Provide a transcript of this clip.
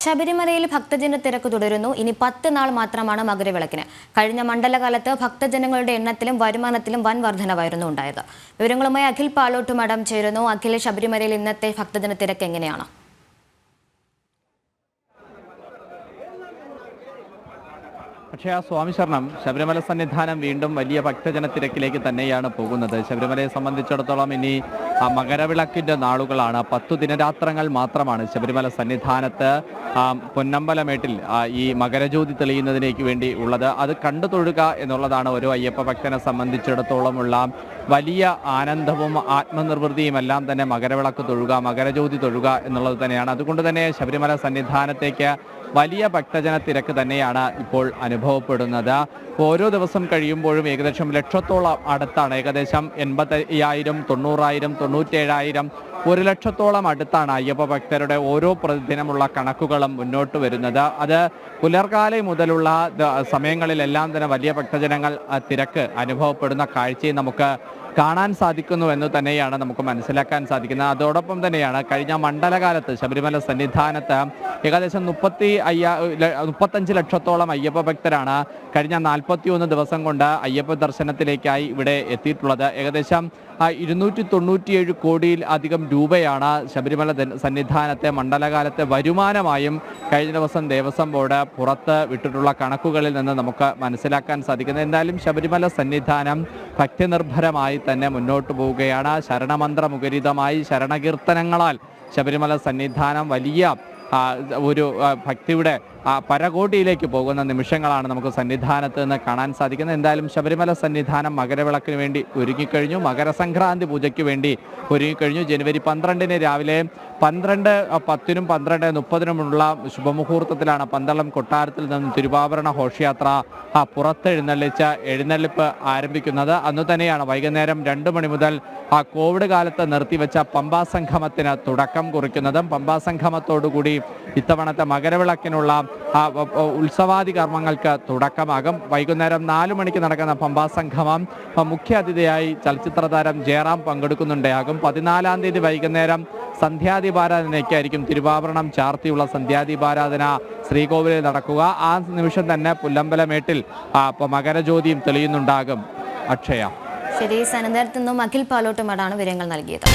ശബരിമലയിൽ ഭക്തജന തിരക്ക് തുടരുന്നു. ഇനി 10 നാൾ മാത്രമാണ് മകരവിളക്കിന്. കഴിഞ്ഞ മണ്ഡലകാലത്ത് ഭക്തജനങ്ങളുടെ എണ്ണത്തിലും വരുമാനത്തിലും വൻ വർധനവായിരുന്നു ഉണ്ടായത്. വിവരങ്ങളുമായി അഖിൽ പാലോട്ട് മഠം ചേരുന്നു. അഖിൽ, ശബരിമലയിൽ ഇന്നത്തെ ഭക്തജന തിരക്ക് എങ്ങനെയാണ്? പക്ഷേ സ്വാമി ശരണം, ശബരിമല സന്നിധാനം വീണ്ടും വലിയ ഭക്തജന തിരക്കിലേക്ക് തന്നെയാണ് പോകുന്നത്. ശബരിമലയെ സംബന്ധിച്ചിടത്തോളം ഇനി മകരവിളക്കിൻ്റെ നാളുകളാണ്. 10 ദിനരാത്രങ്ങൾ മാത്രമാണ് ശബരിമല സന്നിധാനത്ത് പൊന്നമ്പലമേട്ടിൽ ഈ മകരജ്യോതി തെളിയുന്നതിനേക്ക് വേണ്ടി ഉള്ളത്. അത് കണ്ടു തൊഴുക എന്നുള്ളതാണ് ഓരോ അയ്യപ്പ ഭക്തനെ സംബന്ധിച്ചിടത്തോളമുള്ള വലിയ ആനന്ദവും ആത്മനിർവൃതിയും എല്ലാം തന്നെ. മകരവിളക്ക് തൊഴുക, മകരജ്യോതി തൊഴുക എന്നുള്ളത് തന്നെയാണ്. അതുകൊണ്ട് തന്നെ ശബരിമല സന്നിധാനത്തേക്ക് വലിയ ഭക്തജന തിരക്ക് തന്നെയാണ് ഇപ്പോൾ അനുഭവപ്പെടുന്നത്. ഓരോ ദിവസം കഴിയുമ്പോഴും ഏകദേശം ലക്ഷത്തോളം അടുത്താണ്. ഏകദേശം 85,000, 90,000, 97,000, 1 ലക്ഷത്തോളം അടുത്താണ് അയ്യപ്പ ഭക്തരുടെ ഓരോ പ്രതിദിനമുള്ള കണക്കുകളും മുന്നോട്ട് വരുന്നത്. അത് പുലർകാല മുതലുള്ള സമയങ്ങളിലെല്ലാം തന്നെ വലിയ ഭക്തജനങ്ങൾ തിരക്ക് അനുഭവപ്പെടുന്ന കാഴ്ചയും നമുക്ക് കാണാൻ സാധിക്കുന്നു എന്ന് തന്നെയാണ് നമുക്ക് മനസ്സിലാക്കാൻ സാധിക്കുന്നത്. അതോടൊപ്പം തന്നെയാണ് കഴിഞ്ഞ മണ്ഡലകാലത്ത് ശബരിമല സന്നിധാനത്ത് ഏകദേശം 35 ലക്ഷത്തോളം അയ്യപ്പ ഭക്തരാണ് കഴിഞ്ഞ 41 ദിവസം കൊണ്ട് അയ്യപ്പ ദർശനത്തിലേക്കായി ഇവിടെ എത്തിയിട്ടുള്ളത്. ഏകദേശം 297 കോടിയിൽ അധികം രൂപയാണ് ശബരിമല സന്നിധാനത്തെ മണ്ഡലകാലത്തെ വരുമാനമായും കഴിഞ്ഞ ദിവസം ദേവസ്വം ബോർഡ് പുറത്ത് വിട്ടിട്ടുള്ള കണക്കുകളിൽ നിന്ന് നമുക്ക് മനസ്സിലാക്കാൻ സാധിക്കുന്നത്. എന്തായാലും ശബരിമല സന്നിധാനം ഭക്തിനിർഭരമായി തന്നെ മുന്നോട്ട് പോവുകയാണ്. ശരണമന്ത്രമുഖരിതമായി ശരണകീർത്തനങ്ങളാൽ ശബരിമല സന്നിധാനം വലിയ ഒരു ഭക്തിയുടെ പരകോടിയിലേക്ക് പോകുന്ന നിമിഷങ്ങളാണ് നമുക്ക് സന്നിധാനത്ത് നിന്ന് കാണാൻ സാധിക്കുന്നത്. എന്തായാലും ശബരിമല സന്നിധാനം മകരവിളക്കിന് വേണ്ടി ഒരുങ്ങിക്കഴിഞ്ഞു. മകരസംക്രാന്തി പൂജയ്ക്ക് വേണ്ടി ഒരുങ്ങിക്കഴിഞ്ഞു. ജനുവരി 12 രാവിലെ 12:10 12:30 ശുഭമുഹൂർത്തത്തിലാണ് പന്തളം കൊട്ടാരത്തിൽ നിന്നും തിരുവാഭരണ ഘോഷയാത്ര എഴുന്നള്ളിപ്പ് ആരംഭിക്കുന്നത്. അന്ന് തന്നെയാണ് വൈകുന്നേരം 2 മണി മുതൽ കോവിഡ് കാലത്ത് നിർത്തിവെച്ച പമ്പാ സംഗമത്തിന് തുടക്കം കുറിക്കുന്നതും. പമ്പാ സംഗമത്തോടുകൂടി ഇത്തവണത്തെ മകരവിളക്കിനുള്ള ഉത്സവാദി കർമ്മങ്ങൾക്ക് തുടക്കമാകും. വൈകുന്നേരം 4 മണിക്ക് നടക്കുന്ന പമ്പാ സംഗമം മുഖ്യ അതിഥിയായി ചലച്ചിത്ര താരം ജയറാം പങ്കെടുക്കുന്നുണ്ടാകും. 14-ാം തീയതി വൈകുന്നേരം സന്ധ്യാദീപാരാധനയ്ക്കായിരിക്കും തിരുവാഭരണം ചാർത്തിയുള്ള സന്ധ്യാദീപാരാധന ശ്രീകോവിലിൽ നടക്കുക. ആ നിമിഷം തന്നെ പുല്ലമ്പലമേട്ടിൽ മകരജ്യോതിയും തെളിയുന്നുണ്ടാകും. അക്ഷയ. ശരി, സന്നിധാനത്തു നിന്നും അഖിൽ പാലോട്ട് മഠാണ് വിവരങ്ങൾ നൽകിയത്.